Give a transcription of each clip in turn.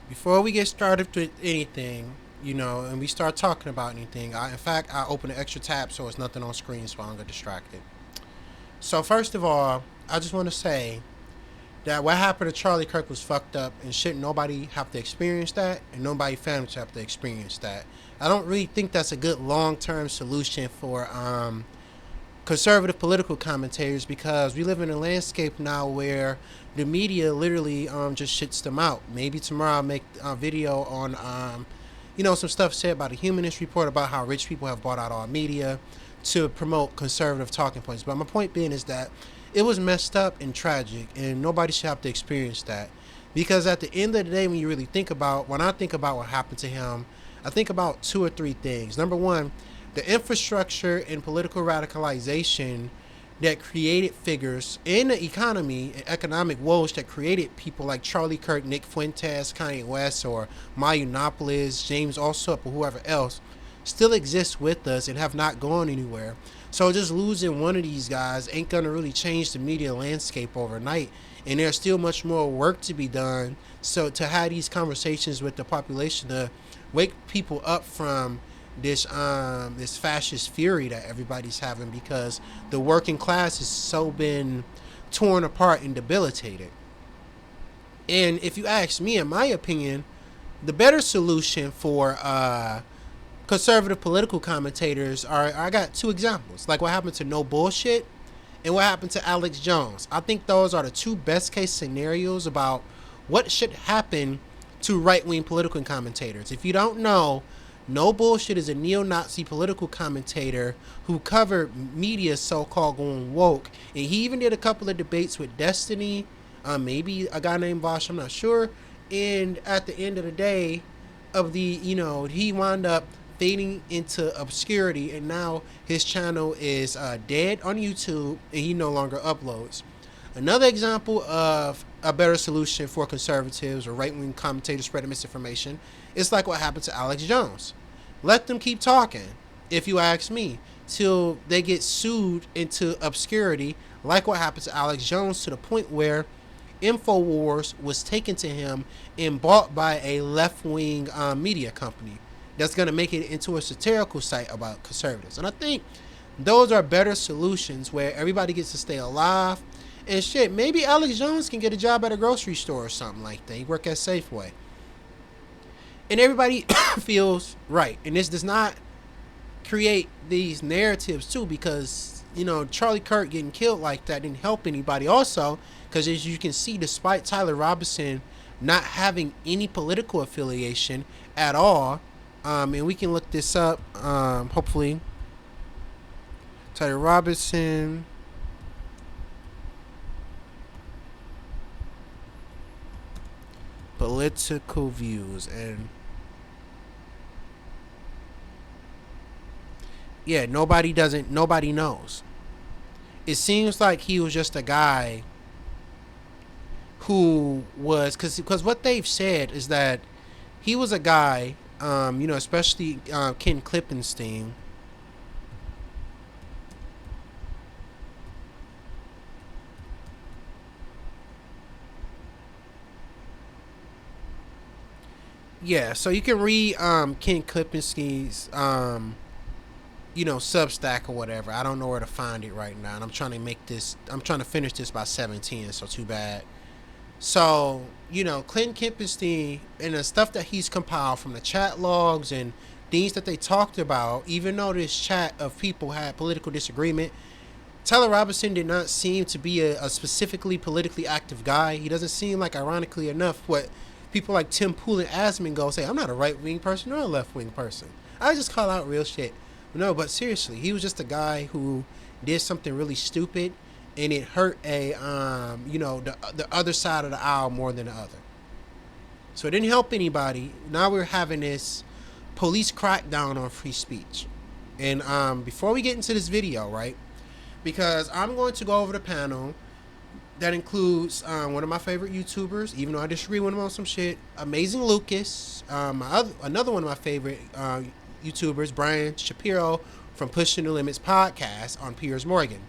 Before we get started with anything, and we start talking about anything, I open an extra tab so it's nothing on screen so I don't get distracted. So first of all, I just want to say that what happened to Charlie Kirk was fucked up, and shouldn't nobody have to experience that, and nobody family should have to experience that. I don't really think that's a good long term solution for conservative political commentators, because we live in a landscape now where the media literally just shits them out. Maybe tomorrow I'll make a video on some stuff said by the Humanist Report about how rich people have bought out all media to promote conservative talking points. But my point being is that it was messed up and tragic, and nobody should have to experience that. Because at the end of the day, when I think about what happened to him, I think about two or three things. Number one, the infrastructure and political radicalization that created figures in the economy and economic woes that created people like Charlie Kirk, Nick Fuentes, Kanye West, or Maya Yiannopoulos, James Alsop, or whoever else still exists with us and have not gone anywhere. So just losing one of these guys ain't gonna really change the media landscape overnight. And there's still much more work to be done. So to have these conversations with the population to wake people up from this fascist fury that everybody's having, because the working class has so been torn apart and debilitated. And if you ask me, in my opinion, the better solution for conservative political commentators are, I got two examples, like what happened to No Bullshit and what happened to Alex Jones. I think those are the two best case scenarios about what should happen to right wing political commentators. If you don't know, No Bullshit is a neo-Nazi political commentator who covered media so-called going woke, and he even did a couple of debates with Destiny, maybe a guy named Vosh, I'm not sure. And at the end of the day, he wound up fading into obscurity, and now his channel is dead on YouTube, and he no longer uploads. Another example of a better solution for conservatives or right-wing commentators spreading misinformation is like what happened to Alex Jones. Let them keep talking, if you ask me, till they get sued into obscurity, like what happened to Alex Jones, to the point where InfoWars was taken to him and bought by a left-wing media company that's going to make it into a satirical site about conservatives. And I think those are better solutions where everybody gets to stay alive. And shit, maybe Alex Jones can get a job at a grocery store or something like that. He work at Safeway. And everybody feels right. And this does not create these narratives too, because, Charlie Kirk getting killed like that didn't help anybody also, because as you can see, despite Tyler Robinson not having any political affiliation at all, and we can look this up, hopefully. Tyler Robinson. Political views. And yeah, nobody knows. It seems like he was just a guy who was, because what they've said is that he was a guy, especially Ken Klippenstein. Yeah, so you can read Ken Klippenstein's Substack or whatever. I don't know where to find it right now, and I'm trying to finish this by 17, so too bad. So, Clint Kempenstein and the stuff that he's compiled from the chat logs and things that they talked about, even though this chat of people had political disagreement, Tyler Robinson did not seem to be a specifically politically active guy. He doesn't seem like, ironically enough, what people like Tim Pool and Asmongold say, I'm not a right-wing person or a left-wing person. I just call out real shit. No, but seriously, he was just a guy who did something really stupid, and it hurt the other side of the aisle more than the other. So it didn't help anybody. Now we're having this police crackdown on free speech. And before we get into this video, right, because I'm going to go over the panel that includes one of my favorite YouTubers, even though I disagree with him on some shit, Amazing Lucas, another one of my favorite YouTubers, Brian Shapiro from Pushing the Limits podcast on Piers Morgan.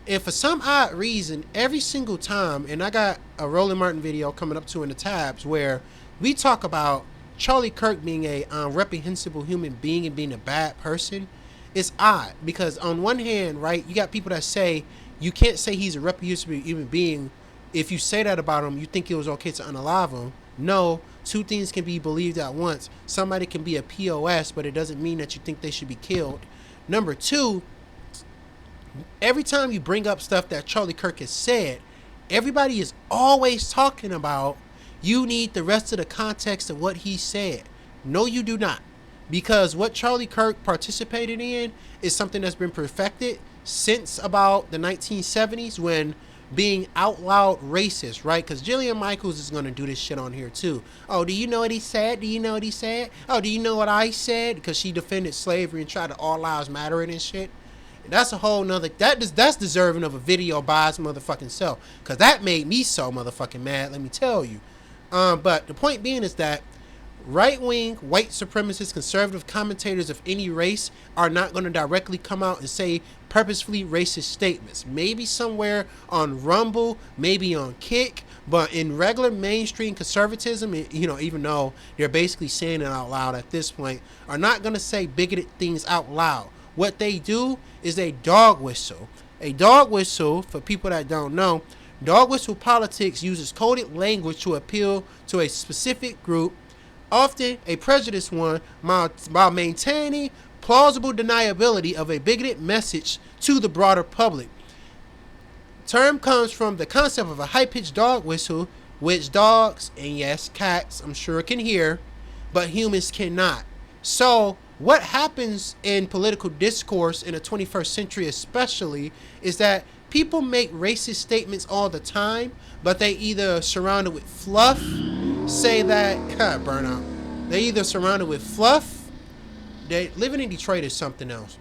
And for some odd reason, every single time, and I got a Roland Martin video coming up to in the tabs where we talk about Charlie Kirk being a reprehensible human being and being a bad person, it's odd because on one hand, right, you got people that say you can't say he's a reprehensible human being. If you say that about him, you think it was okay to unalive him. No, two things can be believed at once. Somebody can be a POS, but it doesn't mean that you think they should be killed. Number two, every time you bring up stuff that Charlie Kirk has said, everybody is always talking about you need the rest of the context of what he said. No, you do not. Because what Charlie Kirk participated in is something that's been perfected since about the 1970s when being out loud racist, right? Because Jillian Michaels is going to do this shit on here too. Oh, do you know what he said? Do you know what he said? Oh, do you know what I said? Because she defended slavery and tried to all lives matter and shit. That's a whole nother, that's deserving of a video by its motherfucking self. Because that made me so motherfucking mad, let me tell you. But the point being is that right-wing, white supremacist, conservative commentators of any race are not going to directly come out and say purposefully racist statements. Maybe somewhere on Rumble, maybe on Kick, but in regular mainstream conservatism, you know, even though they're basically saying it out loud at this point, are not going to say bigoted things out loud. What they do is a dog whistle. A dog whistle, for people that don't know, dog whistle politics uses coded language to appeal to a specific group, often a prejudiced one, while maintaining plausible deniability of a bigoted message to the broader public. Term comes from the concept of a high-pitched dog whistle, which dogs, and yes, cats, I'm sure can hear, but humans cannot. So what happens in political discourse in the 21st century especially is that people make racist statements all the time, but they either surrounded with fluff, say that, burnout. They either surrounded with fluff, they living in Detroit is something else.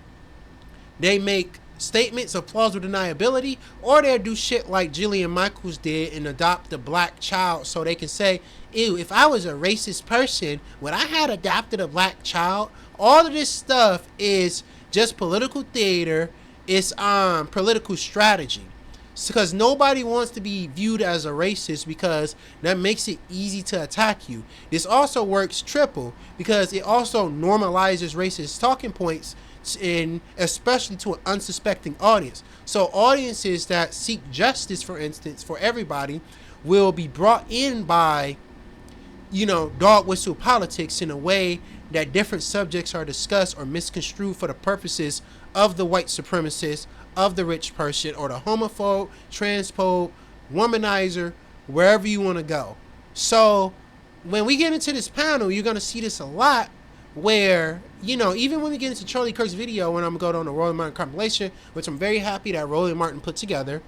They make statements of plausible deniability, or they'll do shit like Jillian Michaels did and adopt a black child so they can say, ew, if I was a racist person, when I had adopted a black child, all of this stuff is just political theater. It's political strategy. Because nobody wants to be viewed as a racist because that makes it easy to attack you. This also works triple because it also normalizes racist talking points, in especially to an unsuspecting audience. So audiences that seek justice, for instance, for everybody, will be brought in by, you know, dog whistle politics in a way that different subjects are discussed or misconstrued for the purposes of the white supremacist, of the rich person, or the homophobe, transphobe, womanizer, wherever you want to go. So when we get into this panel, you're going to see this a lot where, you know, even when we get into Charlie Kirk's video, when I'm going to go on the Roland Martin compilation, which I'm very happy that Roland Martin put together,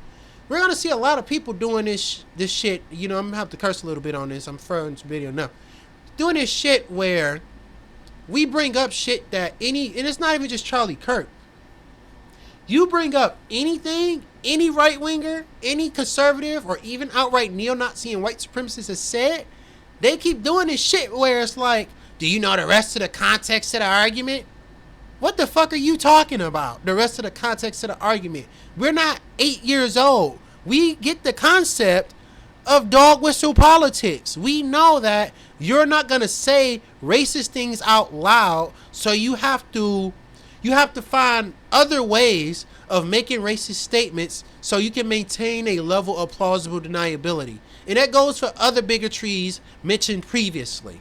we're going to see a lot of people doing this shit. You know, I'm going to have to curse a little bit on this. I'm throwing this video now. Doing this shit where we bring up shit that and it's not even just Charlie Kirk. You bring up anything, any right-winger, any conservative, or even outright neo-Nazi and white supremacist has said, they keep doing this shit where it's like, do you know the rest of the context of the argument? What the fuck are you talking about? The rest of the context of the argument. We're not 8 years old. We get the concept of dog whistle politics. We know that you're not going to say racist things out loud, so you have to find other ways of making racist statements so you can maintain a level of plausible deniability. And that goes for other bigotries mentioned previously.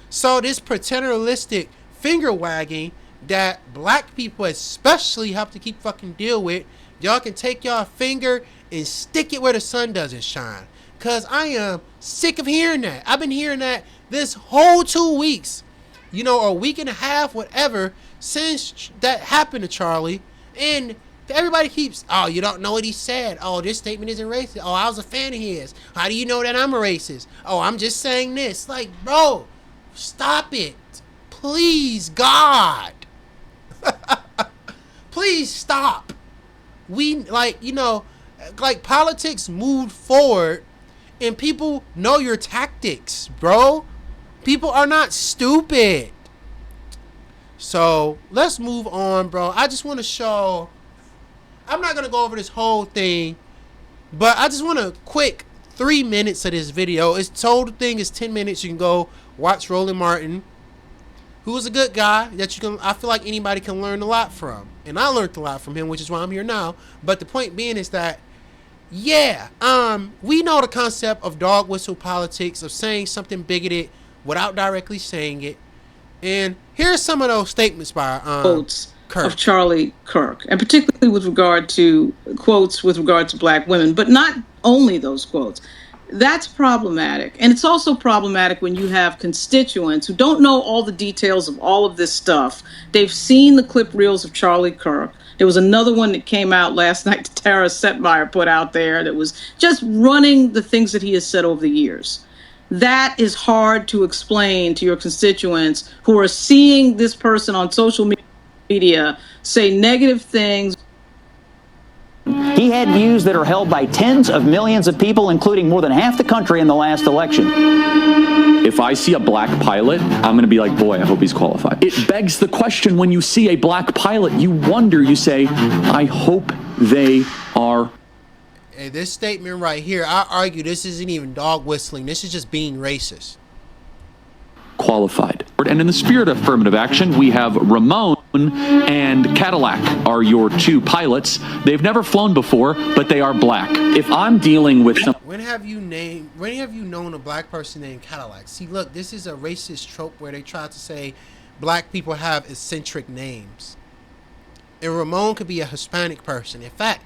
So this paternalistic finger wagging that black people especially have to keep fucking deal with, y'all can take y'all finger and stick it where the sun doesn't shine. Because I am sick of hearing that. I've been hearing that this whole 2 weeks, you know, or a week and a half, whatever, since that happened to Charlie. And everybody keeps, oh, you don't know what he said. Oh, this statement isn't racist. Oh, I was a fan of his. How do you know that I'm a racist? Oh, I'm just saying this. Like, bro, stop it. Please, God. Please stop. We, like, you know, like politics moved forward and people know your tactics, bro. People are not stupid. So let's move on, bro. I just want to show, I'm not going to go over this whole thing, but I just want to quick 3 minutes of this video. It's total thing is 10 minutes. You can go watch Roland Martin, who was a good guy that you can. I feel like anybody can learn a lot from, and I learned a lot from him, which is why I'm here now. But the point being is that, yeah, we know the concept of dog whistle politics, of saying something bigoted without directly saying it. And here's some of those statements by quotes Kirk. Of Charlie Kirk, and particularly with regard to quotes with regard to black women, but not only those quotes. That's problematic. And it's also problematic when you have constituents who don't know all the details of all of this stuff. They've seen the clip reels of Charlie Kirk. There was another one that came out last night that Tara Setmeyer put out there that was just running the things that he has said over the years. That is hard to explain to your constituents who are seeing this person on social media say negative things. He had views that are held by tens of millions of people, including more than half the country in the last election. If I see a black pilot, I'm going to be like, boy, I hope he's qualified. It begs the question, when you see a black pilot, you wonder, you say, I hope they are. Hey, this statement right here, I argue this isn't even dog whistling. This is just being racist. Qualified. And in the spirit of affirmative action, we have Ramon and Cadillac are your two pilots. They've never flown before, but they are black. If I'm dealing with some... When have you known a black person named Cadillac? See, look, this is a racist trope where they try to say black people have eccentric names. And Ramon could be a Hispanic person. In fact,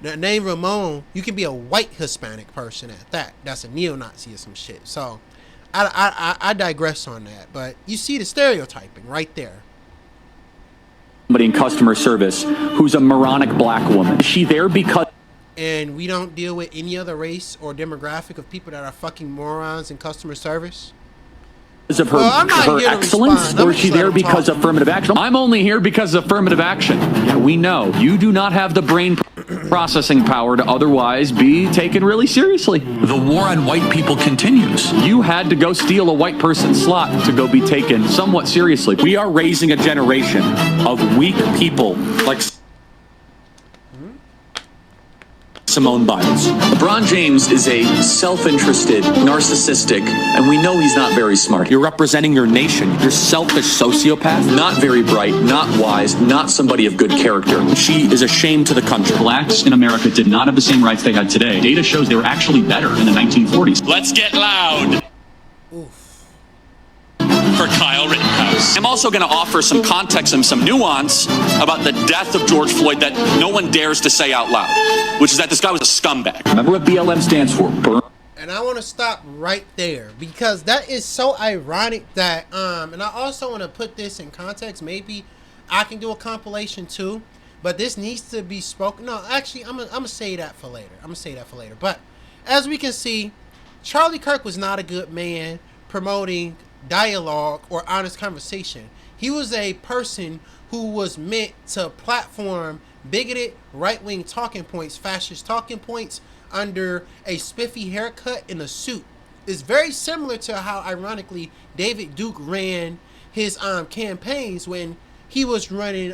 the name Ramon, you can be a white Hispanic person at that. That's a neo-Nazi or some shit. So I digress on that, but you see the stereotyping right there. Somebody in customer service who's a moronic black woman. Is she there because... And we don't deal with any other race or demographic of people that are fucking morons in customer service? Of her, her excellence, or is she there because of affirmative action? I'm only here because of affirmative action. Yeah, we know you do not have the brain processing power to otherwise be taken really seriously. The war on white people continues. You had to go steal a white person's slot to go be taken somewhat seriously. We are raising a generation of weak people like Simone Biles. LeBron James is a self-interested, narcissistic, and we know he's not very smart. You're representing your nation. You're selfish sociopath. Not very bright, not wise, not somebody of good character. She is a shame to the country. Blacks in America did not have the same rights they had today. Data shows they were actually better in the 1940s. Let's get loud. Oof. For Kyle Rittenhouse. I'm also going to offer some context and some nuance about the death of George Floyd that no one dares to say out loud, which is that this guy was a scumbag. Remember what BLM stands for? And I want to stop right there because that is so ironic that and I also want to put this in context. Maybe I can do a compilation too, but this needs to be spoken. No, actually, I'm gonna say that for later. But as we can see, Charlie Kirk was not a good man promoting dialogue or honest conversation. He was a person who was meant to platform bigoted right-wing talking points, fascist talking points under a spiffy haircut and a suit. It's very similar to how, ironically, David Duke ran his campaigns when he was running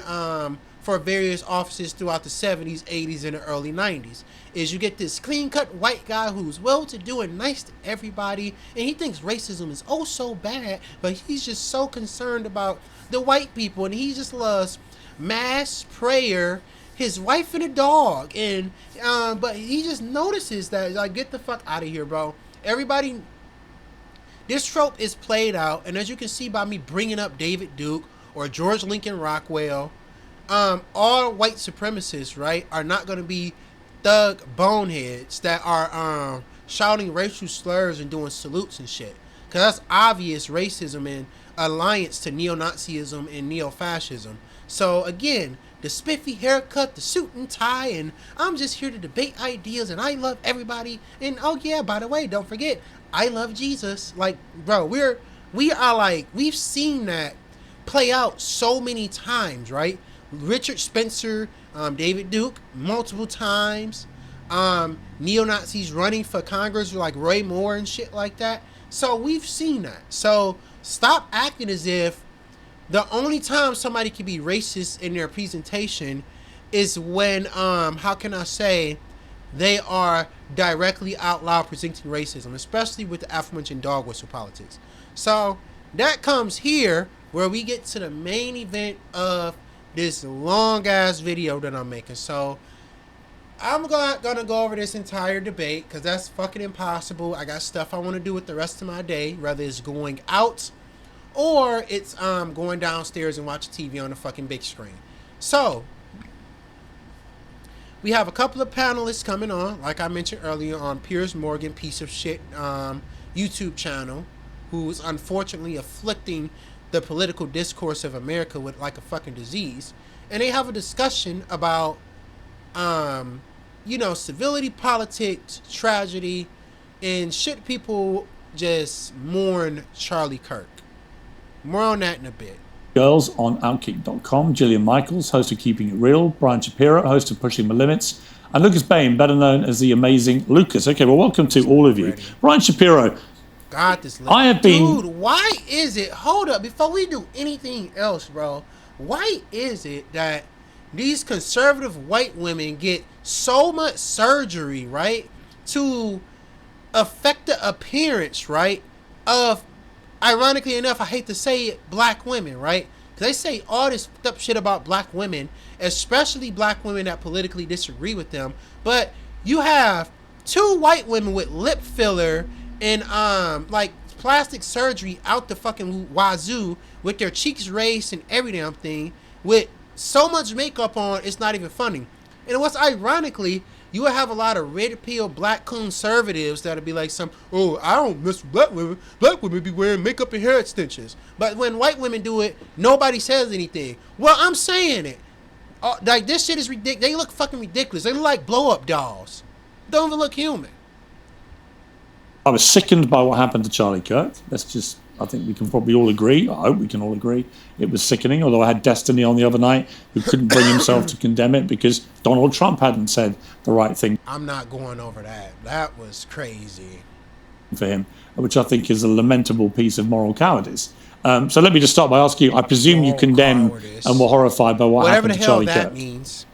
for various offices throughout the 70s, 80s, and the early 90s. Is you get this clean-cut white guy who's well-to-do and nice to everybody, and he thinks racism is oh so bad, but he's just so concerned about the white people, and he just loves mass prayer, his wife and a dog, and but he just notices that, like, get the fuck out of here, bro. Everybody, this trope is played out, and as you can see by me bringing up David Duke or George Lincoln Rockwell, all white supremacists, right, are not going to be thug boneheads that are shouting racial slurs and doing salutes and shit, because that's obvious racism and alliance to neo-Nazism and neo-fascism. So again, the spiffy haircut, the suit and tie, and I'm just here to debate ideas, and I love everybody, and oh yeah, by the way, don't forget, I love Jesus. Like, bro, we are like, we've seen that play out so many times, right? Richard Spencer, David Duke, multiple times, neo-Nazis running for Congress like Roy Moore and shit like that. So we've seen that. So stop acting as if the only time somebody can be racist in their presentation is when, how can I say, they are directly out loud presenting racism, especially with the aforementioned dog whistle politics. So that comes here where we get to the main event of this long ass video that I'm making. So I'm gonna go over this entire debate because that's fucking impossible. I got stuff I want to do with the rest of my day, whether it's going out or it's going downstairs and watching TV on the fucking big screen. So we have a couple of panelists coming on, like I mentioned earlier, on Piers Morgan, piece of shit YouTube channel, who's unfortunately afflicting the political discourse of America with like a fucking disease. And they have a discussion about civility, politics, tragedy, and should people just mourn Charlie Kirk? More on that in a bit. Girls on Outkick.com, Gillian Michaels, host of Keeping It Real, Brian Shapiro, host of Pushing the Limits, and Lucas Bain, better known as the amazing Lucas. Okay, well, welcome to all of you. Brian Shapiro. God, this I have been... Dude, why is it... Hold up, before we do anything else, bro, why is it that these conservative white women get so much surgery, right, to affect the appearance, right, of, ironically enough, I hate to say it, black women, right? Because they say all this fucked up shit about black women, especially black women that politically disagree with them. But you have two white women with lip filler and like plastic surgery out the fucking wazoo with their cheeks raised and every damn thing with so much makeup on, it's not even funny. And what's ironically, you will have a lot of red pill black conservatives that'll be like I don't mess with black women. Black women be wearing makeup and hair extensions. But when white women do it, nobody says anything. Well, I'm saying it. Like, this shit is ridiculous. They look fucking ridiculous. They look like blow-up dolls. Don't even look human. I was sickened by what happened to Charlie Kirk. I think we can probably all agree. I hope we can all agree it was sickening, although I had Destiny on the other night who couldn't bring himself to condemn it because Donald Trump hadn't said the right thing. I'm not going over that. That was crazy. For him, which I think is a lamentable piece of moral cowardice. So let me just start by asking you, I presume you condemn and were horrified by what happened to Charlie Kirk. Whatever the hell that means.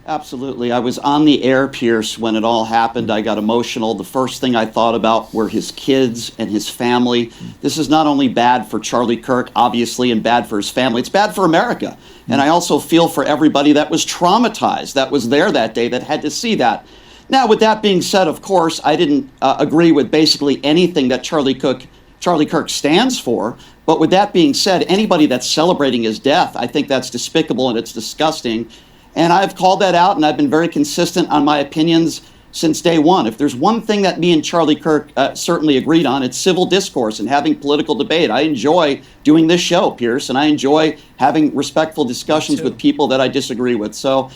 Absolutely. I was on the air, Pierce, when it all happened. I got emotional. The first thing I thought about were his kids and his family. This is not only bad for Charlie Kirk, obviously, and bad for his family. It's bad for America. And I also feel for everybody that was traumatized, that was there that day, that had to see that. Now, with that being said, of course, I didn't agree with basically anything that Charlie Kirk stands for. But with that being said, anybody that's celebrating his death, I think that's despicable and it's disgusting. And I've called that out, and I've been very consistent on my opinions since day one. If there's one thing that me and Charlie Kirk certainly agreed on, it's civil discourse and having political debate. I enjoy doing this show, Pierce, and I enjoy having respectful discussions with people that I disagree with. So,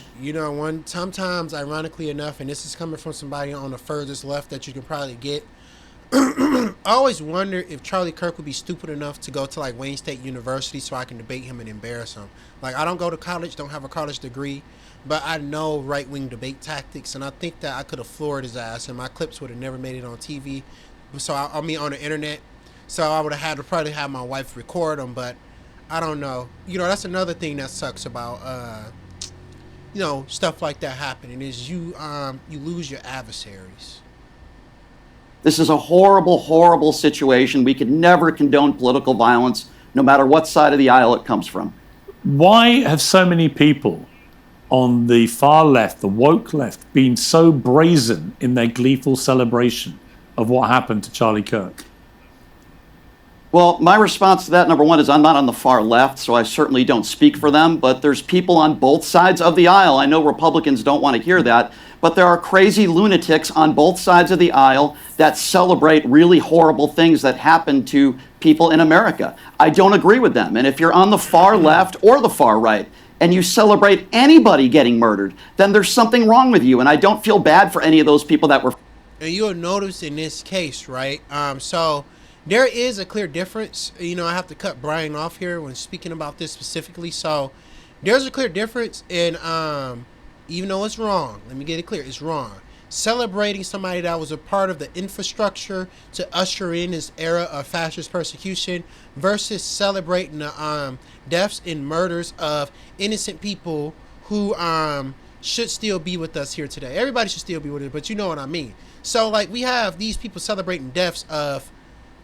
sometimes, ironically enough, and this is coming from somebody on the furthest left that you can probably get, I always wonder if Charlie Kirk would be stupid enough to go to like Wayne State University so I can debate him and embarrass him. Like, I don't go to college, don't have a college degree, but I know right-wing debate tactics, and I think that I could have floored his ass, and my clips would have never made it on TV. So on the internet. So I would have had to probably have my wife record them, but I don't know. That's another thing that sucks about stuff like that happening is you lose your adversaries. This is a horrible, horrible situation. We could never condone political violence, no matter what side of the aisle it comes from. Why have so many people on the far left, the woke left, been so brazen in their gleeful celebration of what happened to Charlie Kirk? Well, my response to that, number one, is I'm not on the far left, so I certainly don't speak for them, but there's people on both sides of the aisle. I know Republicans don't want to hear that, but there are crazy lunatics on both sides of the aisle that celebrate really horrible things that happen to people in America. I don't agree with them, and if you're on the far left or the far right, and you celebrate anybody getting murdered, then there's something wrong with you, and I don't feel bad for any of those people that were... And you'll notice in this case, right, so... there is a clear difference. I have to cut Brian off here when speaking about this specifically. So there's a clear difference in, even though it's wrong, let me get it clear, it's wrong. Celebrating somebody that was a part of the infrastructure to usher in this era of fascist persecution versus celebrating the deaths and murders of innocent people who should still be with us here today. Everybody should still be with us, but you know what I mean. So like we have these people celebrating deaths of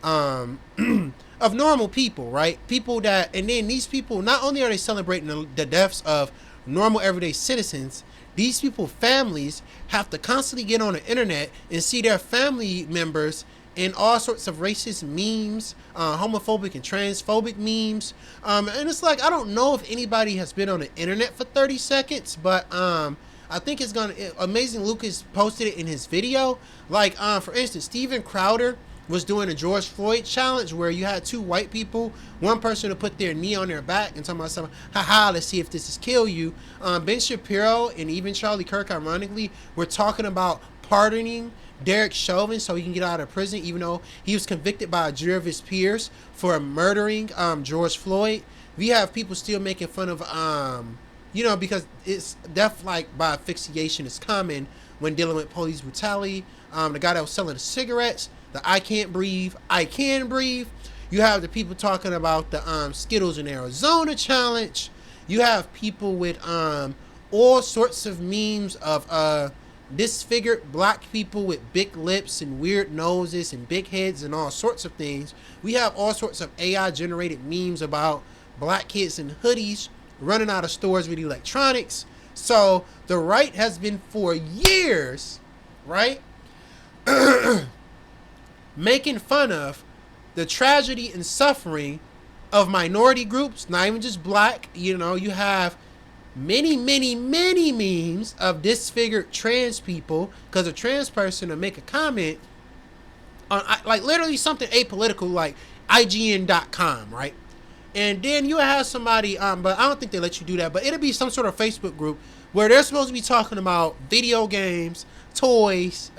of normal people, right? People that, and then these people, not only are they celebrating the deaths of normal everyday citizens, these people families have to constantly get on the internet and see their family members in all sorts of racist memes, homophobic and transphobic memes, and it's like, I don't know if anybody has been on the internet for 30 seconds, but I think it's gonna, Amazing Lucas posted it in his video. Like for instance, Steven Crowder was doing a George Floyd challenge where you had two white people, one person to put their knee on their back and talking about something, haha, let's see if this is kill you. Ben Shapiro and even Charlie Kirk, ironically, were talking about pardoning Derek Chauvin so he can get out of prison, even though he was convicted by a jury of his peers for murdering George Floyd. We have people still making fun of, because it's death like by asphyxiation is common when dealing with police brutality. The guy that was selling the cigarettes, the I can't breathe, I can breathe. You have the people talking about the Skittles in Arizona challenge. You have people with all sorts of memes of disfigured black people with big lips and weird noses and big heads and all sorts of things. We have all sorts of AI generated memes about black kids in hoodies running out of stores with electronics. So the right has been for years, right, making fun of the tragedy and suffering of minority groups, not even just black. You have many memes of disfigured trans people, because a trans person will make a comment on like literally something apolitical like IGN.com, right? And then you have somebody, but I don't think they let you do that, but it'll be some sort of Facebook group where they're supposed to be talking about video games, toys,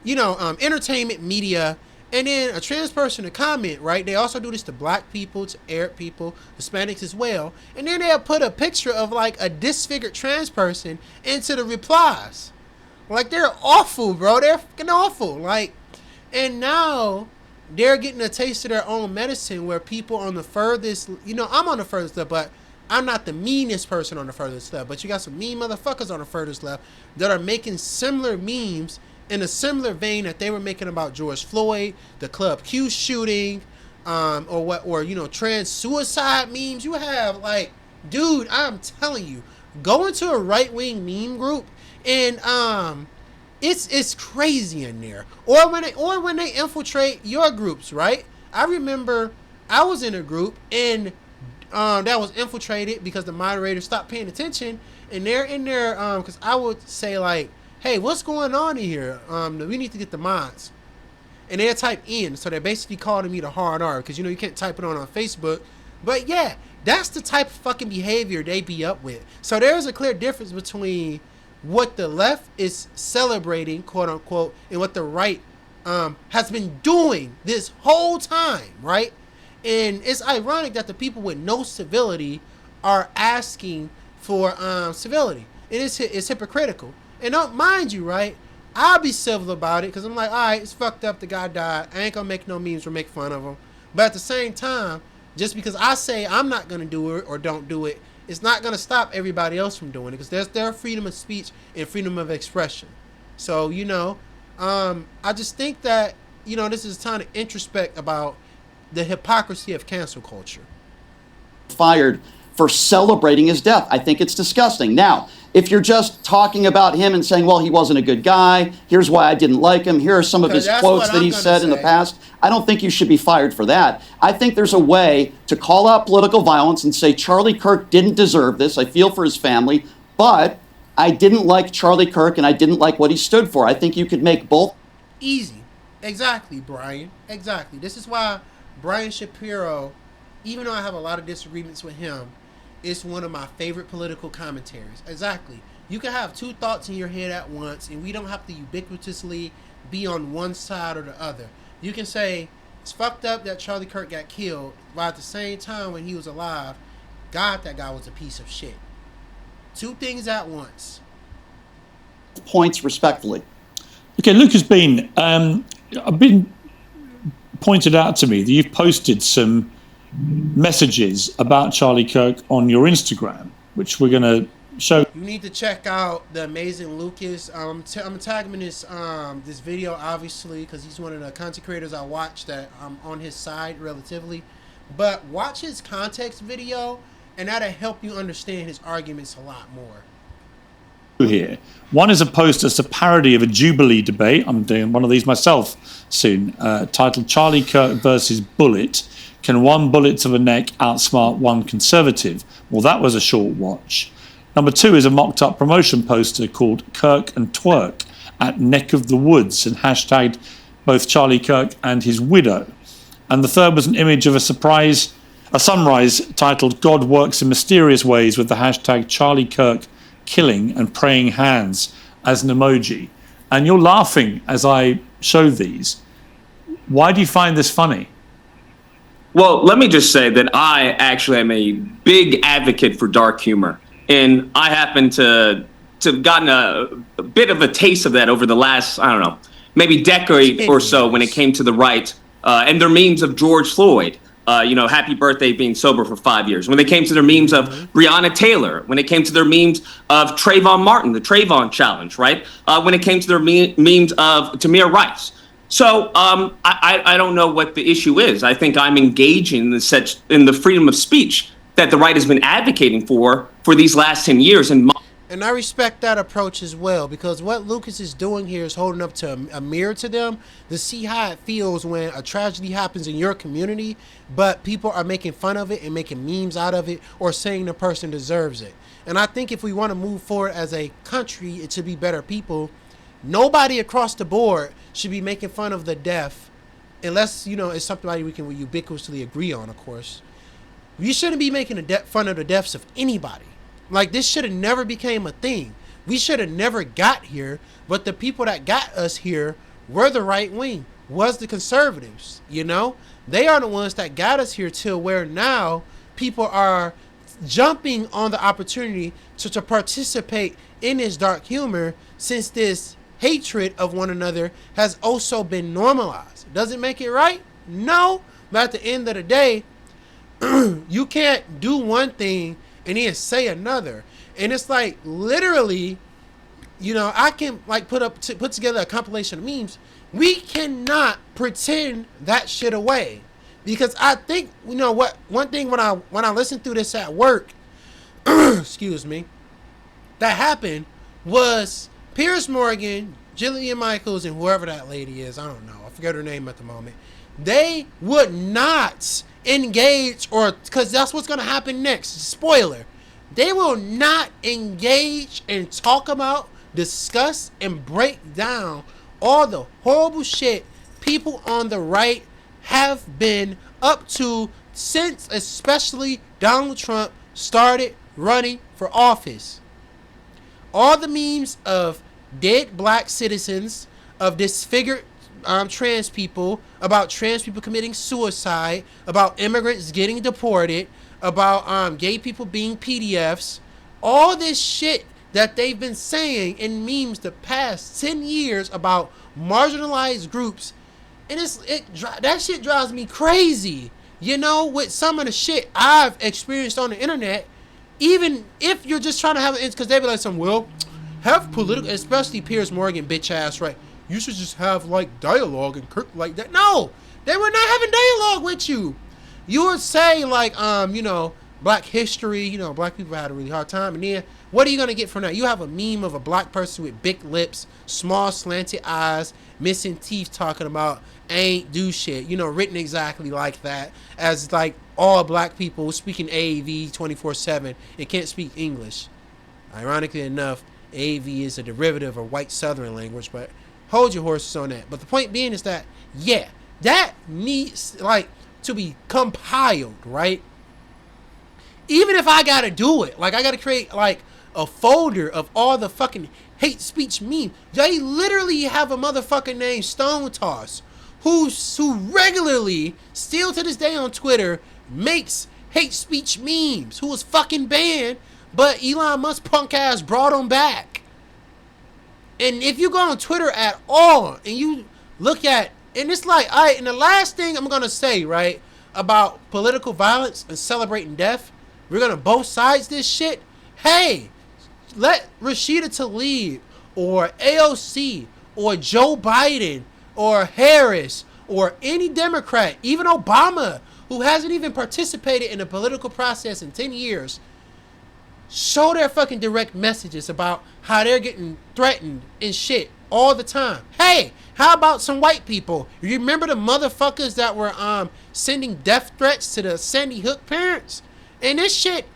entertainment media, and then a trans person to comment, right? They also do this to black people, to Arab people, Hispanics as well. And then they'll put a picture of like a disfigured trans person into the replies. Like, they're awful, bro. They're fucking awful. Like, and now they're getting a taste of their own medicine where people on the furthest, I'm on the furthest left, but I'm not the meanest person on the furthest left. But you got some mean motherfuckers on the furthest left that are making similar memes in a similar vein that they were making about George Floyd, the Club Q shooting, or trans suicide memes. You have like, dude, I'm telling you, go into a right wing meme group and it's crazy in there. Or when they infiltrate your groups, right? I remember I was in a group and that was infiltrated because the moderator stopped paying attention, and they're in there because I would say like, hey, what's going on in here? We need to get the mods. And they'll type in. So they're basically calling me the hard R because, you can't type it on Facebook. But yeah, that's the type of fucking behavior they be up with. So there's a clear difference between what the left is celebrating, quote unquote, and what the right has been doing this whole time, right? And it's ironic that the people with no civility are asking for civility. It's hypocritical. And don't mind you, right? I'll be civil about it because I'm like, all right, it's fucked up. The guy died. I ain't gonna make no memes or make fun of him. But at the same time, just because I say I'm not gonna do it or don't do it, it's not gonna stop everybody else from doing it, because there's their freedom of speech and freedom of expression. So I just think that this is time to introspect about the hypocrisy of cancel culture. Fired for celebrating his death. I think it's disgusting. Now, if you're just talking about him and saying, well, he wasn't a good guy, here's why I didn't like him, here are some of his quotes that he said in the past, I don't think you should be fired for that. I think there's a way to call out political violence and say Charlie Kirk didn't deserve this. I feel for his family, but I didn't like Charlie Kirk and I didn't like what he stood for. I think you could make both. Easy. Exactly, Brian. Exactly. This is why Brian Shapiro, even though I have a lot of disagreements with him, it's one of my favorite political commentaries. Exactly. You can have two thoughts in your head at once, and we don't have to ubiquitously be on one side or the other. You can say, it's fucked up that Charlie Kirk got killed, while at the same time when he was alive, God, that guy was a piece of shit. Two things at once. Points respectfully. Okay, Luke has been, I've been pointed out to me that you've posted some messages about Charlie Kirk on your Instagram, which we're going to show. You need to check out the amazing Lucas. I'm tagging him in this video, obviously, because he's one of the content creators I watch that I'm on his side relatively. But watch his context video, and that'll help you understand his arguments a lot more. Here, one is a post that's a parody of a Jubilee debate. I'm doing one of these myself soon, titled "Charlie Kirk versus Bullet. Can one bullet to the neck outsmart one conservative?" Well, that was a short watch. Number 2 is a mocked-up promotion poster called Kirk and Twerk at Neck of the Woods and hashtagged both Charlie Kirk and his widow. And the third was an image of a sunrise titled God Works in Mysterious Ways with the hashtag Charlie Kirk killing and praying hands as an emoji. And you're laughing as I show these. Why do you find this funny? Well, let me just say that I actually am a big advocate for dark humor. And I happen to have gotten a bit of a taste of that over the last, I don't know, maybe decade or so when it came to the right and their memes of George Floyd. Happy birthday being sober for 5 years. When they came to their memes of Breonna Taylor, when it came to their memes of Trayvon Martin, the Trayvon challenge, right? When it came to their memes of Tamir Rice. So I don't know what the issue is. I think I'm engaging in the freedom of speech that the right has been advocating for these last 10 years. And I respect that approach as well, because what Lucas is doing here is holding up to a mirror to them to see how it feels when a tragedy happens in your community, but people are making fun of it and making memes out of it or saying the person deserves it. And I think if we want to move forward as a country to be better people, nobody across the board should be making fun of the deaf, unless, it's something we can ubiquitously agree on, of course. You shouldn't be making fun of the deaths of anybody. Like, this should have never became a thing. We should have never got here, but the people that got us here were the right wing, was the conservatives, They are the ones that got us here to where now people are jumping on the opportunity to participate in this dark humor, since this hatred of one another has also been normalized. Does it make it right? No. But at the end of the day, you can't do one thing and then say another. And it's like, literally, I can put together a compilation of memes. We cannot pretend that shit away, because I think, one thing when I listen through this at work, excuse me, that happened was Piers Morgan, Jillian Michaels, and whoever that lady is, I don't know, I forget her name at the moment. They would not engage, because that's what's going to happen next. Spoiler. They will not engage and talk about, discuss, and break down all the horrible shit people on the right have been up to since especially Donald Trump started running for office. All the memes of dead black citizens, of disfigured trans people, about trans people committing suicide, about immigrants getting deported, about gay people being PDFs, all this shit that they've been saying in memes the past 10 years about marginalized groups, and that shit drives me crazy. With some of the shit I've experienced on the internet, even if you're just trying to have it, because they be like, have political, especially Piers Morgan, bitch ass, right? You should just have dialogue and Kirk like that. No, they were not having dialogue with you. You would say black history, black people had a really hard time, and then what are you gonna get from that? You have a meme of a black person with big lips, small slanted eyes, missing teeth, talking about ain't do shit, written exactly like that, as all black people speaking AAV 24/7 and can't speak English. Ironically enough, AAV is a derivative of white Southern language, but hold your horses on that. But the point being is that, that needs to be compiled, right? Even if I gotta do it, I gotta create a folder of all the fucking hate speech memes. They literally have a motherfucker named Stone Toss who regularly, still to this day on Twitter, makes hate speech memes, who was fucking banned, but Elon Musk punk ass brought him back. And if you go on Twitter at all and you look at, and it's and the last thing I'm gonna say, right, about political violence and celebrating death, we're gonna both sides this shit. Hey, let Rashida Tlaib or AOC or Joe Biden or Harris or any Democrat, even Obama, who hasn't even participated in the political process in 10 years, show their fucking direct messages about how they're getting threatened and shit all the time. Hey, how about some white people? You remember the motherfuckers that were sending death threats to the Sandy Hook parents? And this shit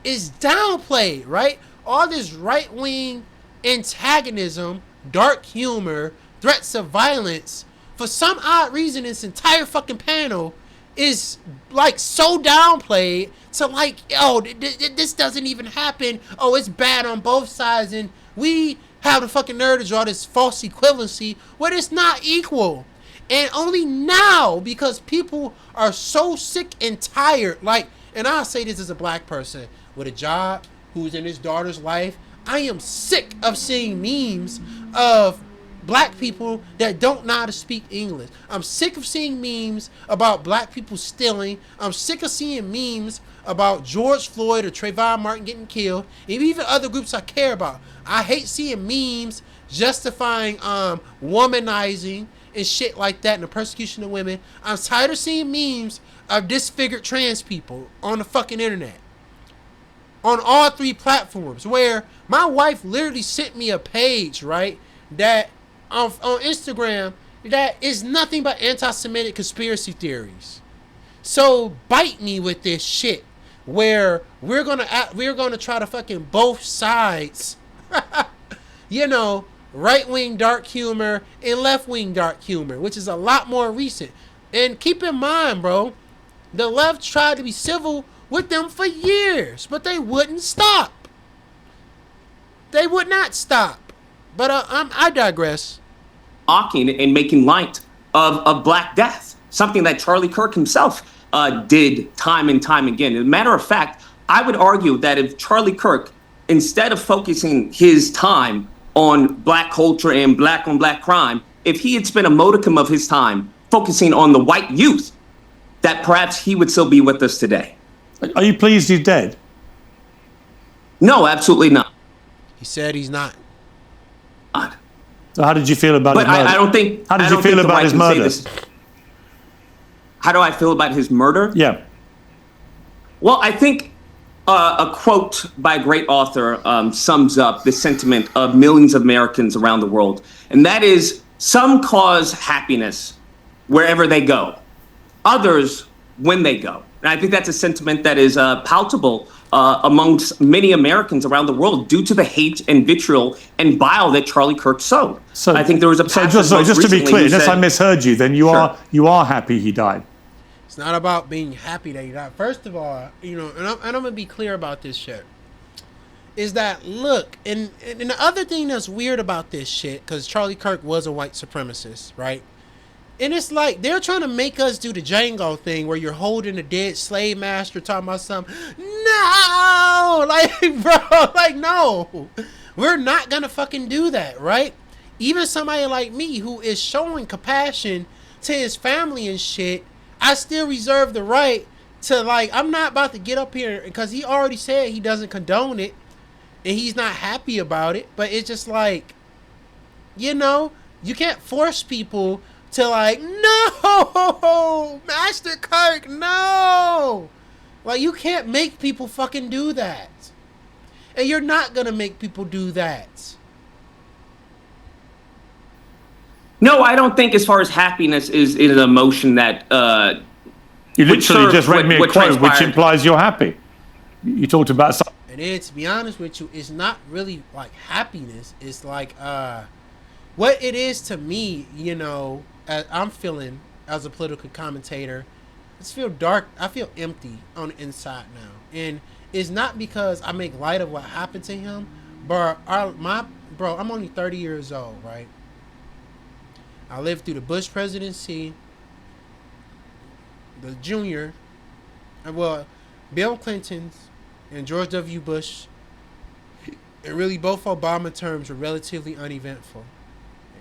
is downplayed, right? All this right-wing antagonism, dark humor, threats of violence, for some odd reason this entire fucking panel is like so downplayed to like, oh, this doesn't even happen. Oh, it's bad on both sides, and we have the fucking nerve to draw this false equivalency where it's not equal. And only now, because people are so sick and tired, like, and I'll say this as a black person with a job who's in his daughter's life, I am sick of seeing memes of black people that don't know how to speak English. I'm sick of seeing memes about black people stealing. I'm sick of seeing memes about George Floyd or Trayvon Martin getting killed, and even other groups I care about. I hate seeing memes justifying womanizing and shit like that and the persecution of women. I'm tired of seeing memes of disfigured trans people on the fucking internet. On all three platforms, where my wife literally sent me a page, right, that on Instagram that is nothing but anti-Semitic conspiracy theories. So bite me with this shit, where we're gonna try to fucking both sides, you know, right-wing dark humor and left-wing dark humor, which is a lot more recent. And keep in mind, bro, the left tried to be civil with them for years, but they wouldn't stop. They would not stop. But I digress. Mocking and making light of Black Death, something that Charlie Kirk himself did time and time again. As a matter of fact, I would argue that if Charlie Kirk, instead of focusing his time on black culture and black on black crime, if he had spent a modicum of his time focusing on the white youth, that perhaps he would still be with us today. Are you pleased he's dead? No, absolutely not. He said he's not. So how did you feel about his murder? I don't think. How did you feel about his murder? How do I feel about his murder? Yeah. Well, I think a quote by a great author sums up the sentiment of millions of Americans around the world, and that is, some cause happiness wherever they go, others when they go. And I think that's a sentiment that is palpable amongst many Americans around the world due to the hate and vitriol and bile that Charlie Kirk sowed. So I think there was a just to be clear, unless I misheard you, then you are happy he died. It's not about being happy that he died. First of all, you know, and I'm gonna be clear about this shit. Is that, look, and the other thing that's weird about this shit, because Charlie Kirk was a white supremacist, right? And it's like they're trying to make us do the Django thing where you're holding a dead slave master talking about something. No! Like, bro, like, no. We're not gonna fucking do that, right? Even somebody like me who is showing compassion to his family and shit, I still reserve the right to, like, I'm not about to get up here because he already said he doesn't condone it and he's not happy about it. But it's just like, you know, you can't force people to, like, no, Master Kirk, no. Like, you can't make people fucking do that. And you're not going to make people do that. No, I don't think as far as happiness is an emotion that... you literally just read me a quote which implies you're happy. You talked about... And then, to be honest with you, it's not really like happiness. It's like what it is to me, you know, I'm feeling as a political commentator. I feel dark. I feel empty on the inside now. And it's not because I make light of what happened to him, but I'm only 30 years old, right? I lived through the Bush presidency, the junior, Bill Clinton's and George W. Bush, and really both Obama terms were relatively uneventful.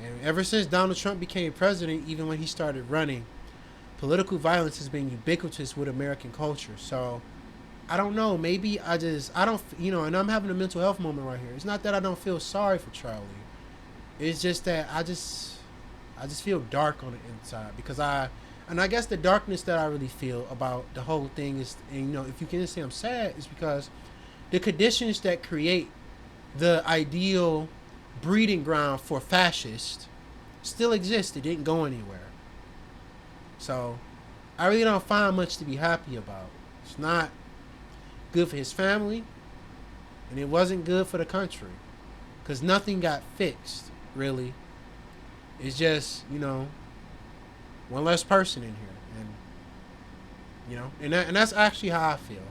And ever since Donald Trump became president, even when he started running, political violence has been ubiquitous with American culture. So I don't know. Maybe I don't, and I'm having a mental health moment right here. It's not that I don't feel sorry for Charlie. It's just that I just feel dark on the inside because I guess the darkness that I really feel about the whole thing is, and if you can say I'm sad, is because the conditions that create the ideal breeding ground for fascists still exist. It didn't go anywhere. So I really don't find much to be happy about. It's not good for his family, and it wasn't good for the country because nothing got fixed, really. It's just, one less person in here. And that's actually how I feel.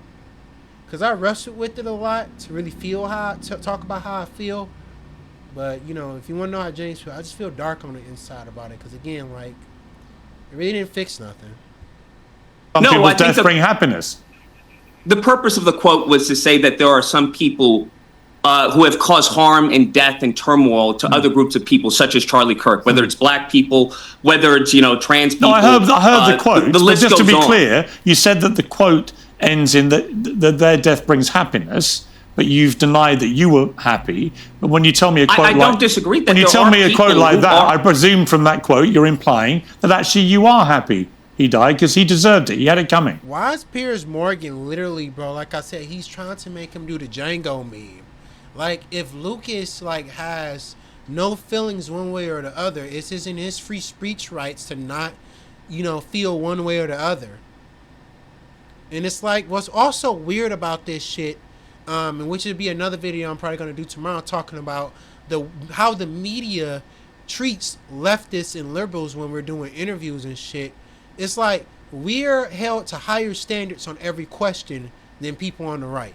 Because I wrestled with it a lot to really feel talk about how I feel. But, if you want to know how James feels, I just feel dark on the inside about it. Because, again, it really didn't fix nothing. Some people's deaths bring happiness. The purpose of the quote was to say that there are some people who have caused harm and death and turmoil to other groups of people, such as Charlie Kirk, whether it's black people, whether it's, trans people. No, I heard the quote. The list just to be goes on. clear, you said that the quote ends in that their death brings happiness, but you've denied that you were happy. But when you tell me a quote I don't disagree that when you there tell are me a quote people like who that, are- I presume from that quote you're implying that actually you are happy he died because he deserved it. He had it coming. Why is Piers Morgan literally, bro, like I said, he's trying to make him do the Django meme. Like, if Lucas, has no feelings one way or the other, it's in his free speech rights to not, feel one way or the other. And it's what's also weird about this shit, and which would be another video I'm probably going to do tomorrow, talking about how the media treats leftists and liberals when we're doing interviews and shit. It's we're held to higher standards on every question than people on the right.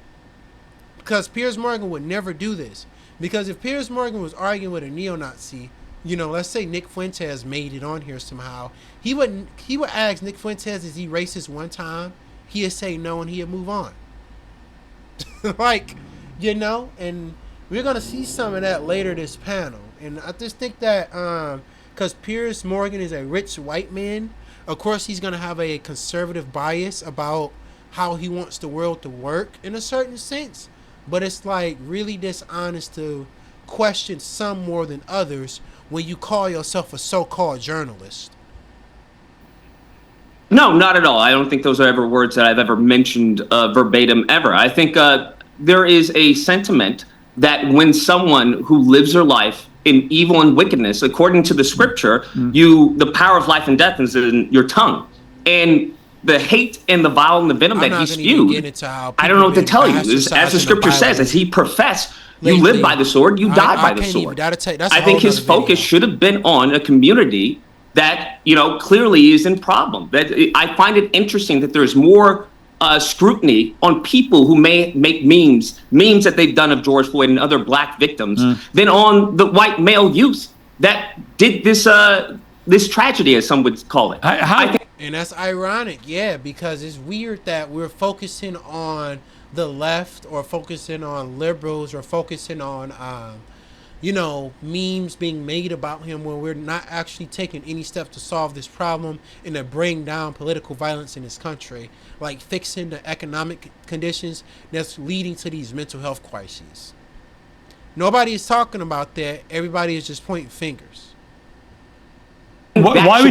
Because Piers Morgan would never do this. Because if Piers Morgan was arguing with a neo-Nazi, let's say Nick Fuentes made it on here somehow, he would ask Nick Fuentes, is he racist one time? He'd say no and he'd move on. And we're going to see some of that later this panel. And I just think that because Piers Morgan is a rich white man, of course he's going to have a conservative bias about how he wants the world to work in a certain sense. But it's really dishonest to question some more than others when you call yourself a so-called journalist. No, not at all. I don't think those are ever words that I've ever mentioned verbatim ever. I think there is a sentiment that when someone who lives their life in evil and wickedness, according to the scripture, the power of life and death is in your tongue. And the hate and the vile and the venom that he spewed, I don't know what to tell you. As the scripture says, as he professed, you live by the sword, you die by the sword. I think his focus should have been on a community that, clearly is in problem. That I find it interesting that there's more scrutiny on people who may make memes that they've done of George Floyd and other black victims than on the white male youth that did this tragedy, as some would call it. And that's ironic, because it's weird that we're focusing on the left or focusing on liberals or focusing on, memes being made about him when we're not actually taking any steps to solve this problem and to bring down political violence in this country, like fixing the economic conditions that's leading to these mental health crises. Nobody is talking about that. Everybody is just pointing fingers. Why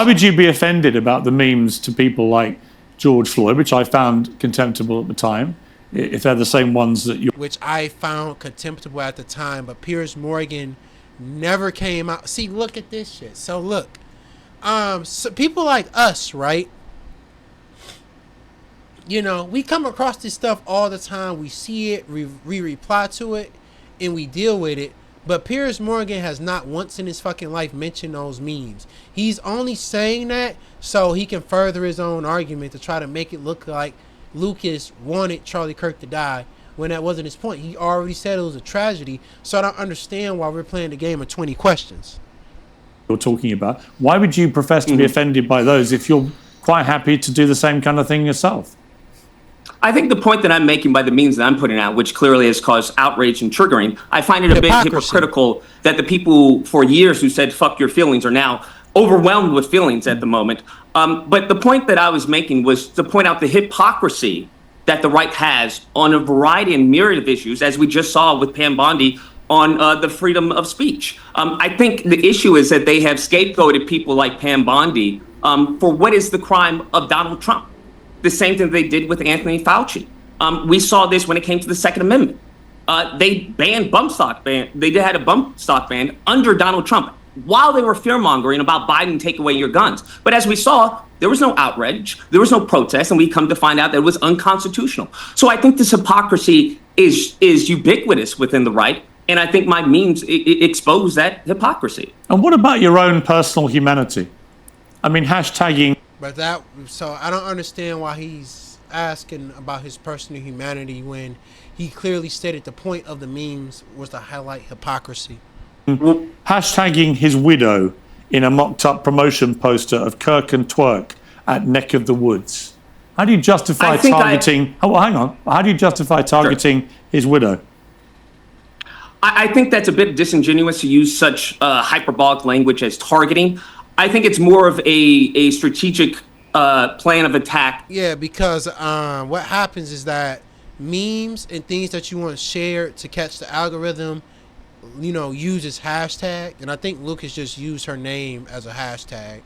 would you be offended about the memes to people like George Floyd, which I found contemptible at the time, if they're the same ones that you... Which I found contemptible at the time, but Piers Morgan never came out. See, look at this shit. So look, so people like us, right? We come across this stuff all the time. We see it, we reply to it, and we deal with it. But Piers Morgan has not once in his fucking life mentioned those memes. He's only saying that so he can further his own argument to try to make it look like Lucas wanted Charlie Kirk to die when that wasn't his point. He already said it was a tragedy, so I don't understand why we're playing the game of 20 questions. You're talking about. Why would you profess to be offended by those if you're quite happy to do the same kind of thing yourself? I think the point that I'm making by the means that I'm putting out, which clearly has caused outrage and triggering, I find it a bit hypocritical that the people for years who said fuck your feelings are now overwhelmed with feelings at the moment. But the point that I was making was to point out the hypocrisy that the right has on a variety and myriad of issues, as we just saw with Pam Bondi on the freedom of speech. I think the issue is that they have scapegoated people like Pam Bondi for what is the crime of Donald Trump. The same thing they did with Anthony Fauci. We saw this when it came to the Second Amendment. They banned bump stock ban. They had a bump stock ban under Donald Trump while they were fear-mongering about Biden take away your guns. But as we saw, there was no outrage, there was no protest, and we come to find out that it was unconstitutional. So I think this hypocrisy is ubiquitous within the right, and I think my memes expose that hypocrisy. And what about your own personal humanity? I mean, hashtagging. But so I don't understand why he's asking about his personal humanity when he clearly stated the point of the memes was to highlight hypocrisy. Hashtagging his widow in a mocked-up promotion poster of Kirk and Twerk at Neck of the Woods. How do you justify targeting... Oh, well, hang on. How do you justify targeting his widow? I think that's a bit disingenuous to use such hyperbolic language as targeting. I think it's more of a strategic plan of attack. Yeah, because what happens is that memes and things that you want to share to catch the algorithm, uses hashtag, and I think Lucas just used her name as a hashtag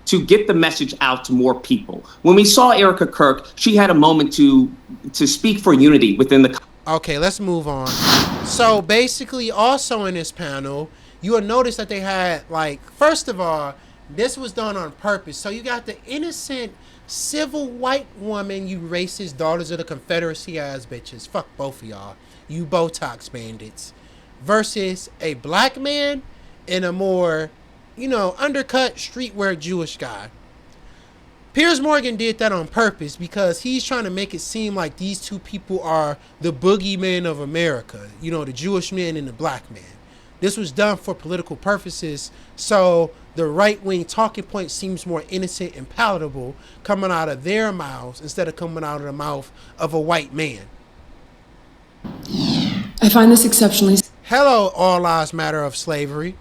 to get the message out to more people. When we saw Erica Kirk, she had a moment to speak for unity within the... Okay, let's move on. So basically, also in this panel, you will notice that they had, first of all, this was done on purpose. So you got the innocent civil white woman, you racist daughters of the Confederacy ass bitches. Fuck both of y'all. You Botox bandits. Versus a black man and a more, undercut streetwear Jewish guy. Piers Morgan did that on purpose because he's trying to make it seem like these two people are the boogeymen of America. The Jewish man and the black man. This was done for political purposes, so the right-wing talking point seems more innocent and palatable coming out of their mouths instead of coming out of the mouth of a white man. I find this exceptionally... Hello, all lives matter of slavery.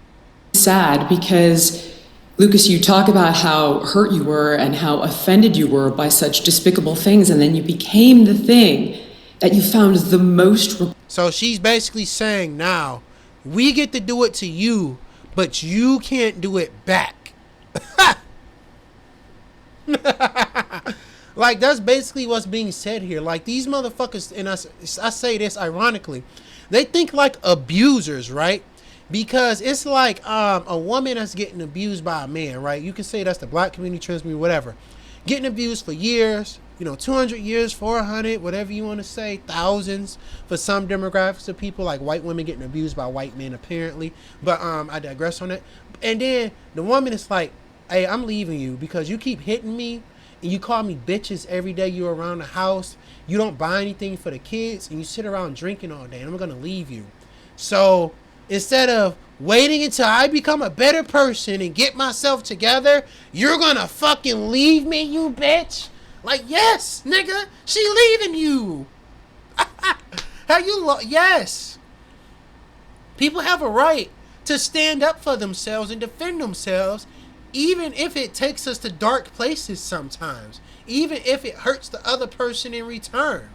...sad because, Lucas, you talk about how hurt you were and how offended you were by such despicable things, and then you became the thing that you found the most... So she's basically saying now, we get to do it to you, but you can't do it back. That's basically what's being said here. These motherfuckers, and I say this ironically, they think like abusers, right? Because it's like a woman that's getting abused by a man, right? You can say that's the black community, trans community, whatever. Getting abused for years, 200 years, 400, whatever you want to say, thousands for some demographics of people, like white women getting abused by white men, apparently. But I digress on that. And then the woman is like, hey, I'm leaving you because you keep hitting me and you call me bitches every day you're around the house. You don't buy anything for the kids and you sit around drinking all day, and I'm going to leave you. So instead of waiting until I become a better person and get myself together, you're going to fucking leave me, you bitch. Yes, nigga, she leaving you. Yes. People have a right to stand up for themselves and defend themselves, even if it takes us to dark places sometimes, even if it hurts the other person in return.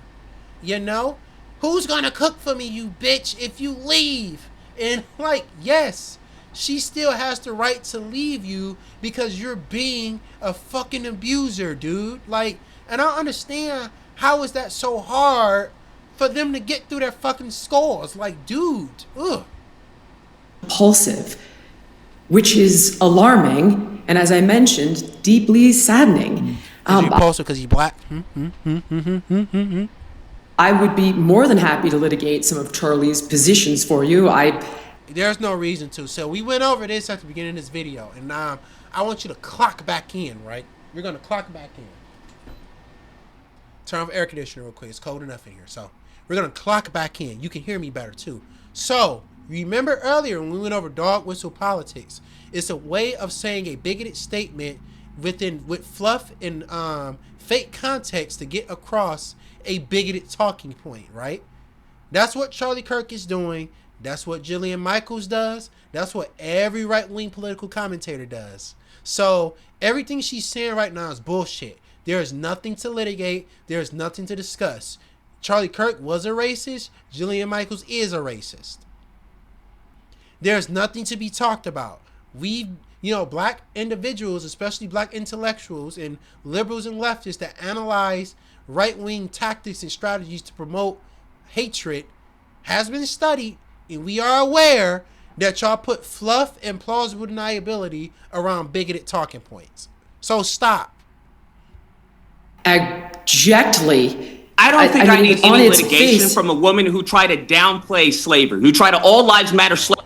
Who's gonna cook for me, you bitch, if you leave? And yes, she still has the right to leave you because you're being a fucking abuser, dude. And I don't understand how is that so hard for them to get through their fucking skulls. Dude, ugh. Impulsive, which is alarming, and as I mentioned, deeply saddening. Is he impulsive because he's black? I would be more than happy to litigate some of Charlie's positions for you. There's no reason to. So we went over this at the beginning of this video, and I want you to clock back in, right? You're going to clock back in. Turn off air conditioner real quick. It's cold enough in here. So we're going to clock back in. You can hear me better, too. So remember earlier when we went over dog whistle politics, it's a way of saying a bigoted statement with fluff and fake context to get across a bigoted talking point, right? That's what Charlie Kirk is doing. That's what Jillian Michaels does. That's what every right-wing political commentator does. So everything she's saying right now is bullshit. There is nothing to litigate. There is nothing to discuss. Charlie Kirk was a racist. Jillian Michaels is a racist. There's nothing to be talked about. Black individuals, especially black intellectuals and liberals and leftists that analyze right-wing tactics and strategies to promote hatred has been studied, and we are aware that y'all put fluff and plausible deniability around bigoted talking points. So stop. Abjectly. I don't think I need on any its litigation face. from a woman who tried to downplay slavery, who tried to all lives matter slavery.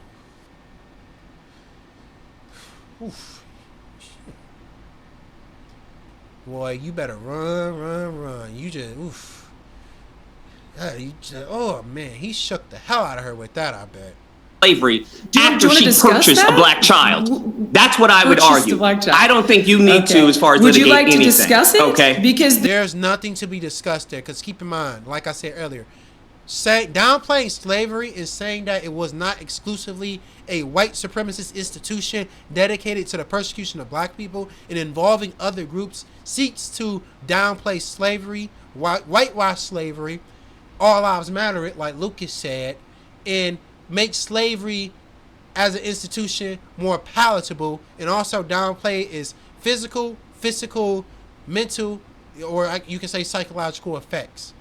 Boy, you better run. You just, oof. Oh, man, he shook the hell out of her with that, I bet. Slavery after she purchased a black child. That's what I would argue. I don't think you need to as far as would litigate you like anything. to discuss it? Okay. Because there's nothing to be discussed there. Because keep in mind, like I said earlier, downplaying slavery and saying that it was not exclusively a white supremacist institution dedicated to the persecution of black people and involving other groups seeks to downplay slavery, whitewash slavery, all lives matter it, like Lucas said, and make slavery as an institution more palatable, and also downplay its physical, mental, or you can say psychological effects.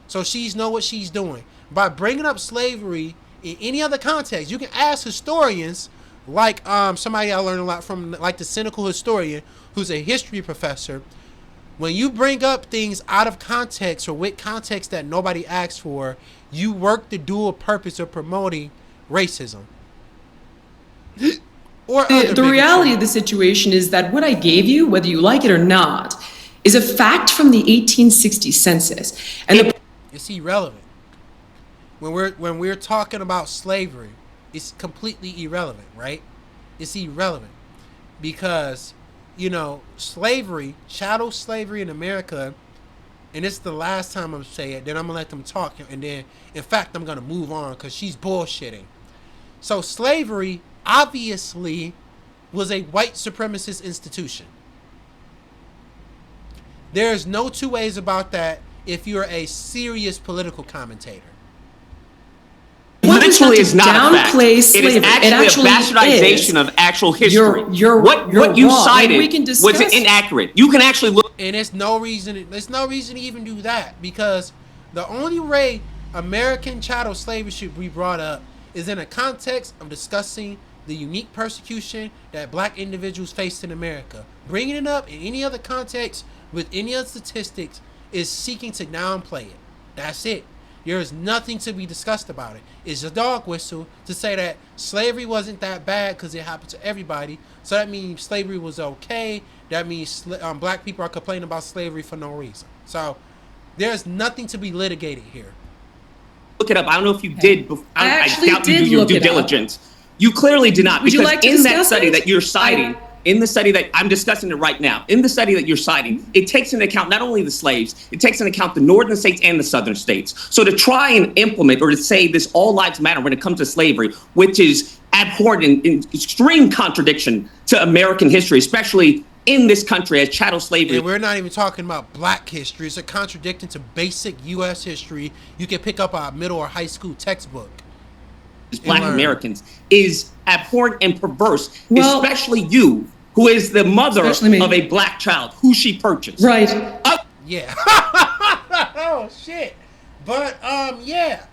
So she's know what she's doing. By bringing up slavery in any other context, you can ask historians, like somebody I learned a lot from, like the cynical historian, who's a history professor. When you bring up things out of context or with context that nobody asked for, you work the dual purpose of promoting racism. Or the reality of the situation is that what I gave you, whether you like it or not, is a fact from the 1860 census. And it's irrelevant. When we're talking about slavery, it's completely irrelevant, right? It's irrelevant because, slavery, chattel slavery in America, and it's the last time I'm saying it, then I'm going to let them talk, and then, in fact, I'm going to move on because she's bullshitting. So slavery, obviously, was a white supremacist institution. There's no two ways about that if you're a serious political commentator. Literally is not a fact. Slavery. It is actually a bastardization of actual history. What you cited was inaccurate. You can actually look. And there's no reason to even do that, because the only way American chattel slavery should be brought up is in a context of discussing the unique persecution that black individuals faced in America. Bringing it up in any other context with any other statistics is seeking to downplay it. That's it. There is nothing to be discussed about it. It's a dog whistle to say that slavery wasn't that bad because it happened to everybody. So that means slavery was okay. That means black people are complaining about slavery for no reason. So there's nothing to be litigated here. Look it up. I don't know if you did. I doubt you do your due diligence. You clearly did not, because in that study that you're citing, in the study that I'm discussing it right now, in the study that you're citing, it takes into account not only the slaves, it takes into account the northern states and the southern states. So to try and implement or to say this all lives matter when it comes to slavery, which is abhorrent and in extreme contradiction to American history, especially in this country as chattel slavery. And we're not even talking about black history. It's a contradiction to basic U.S. history you can pick up a middle or high school textbook. Black Americans is abhorrent and perverse, especially you, who is the mother of a black child who she purchased. Right. Yeah. Oh shit. But yeah.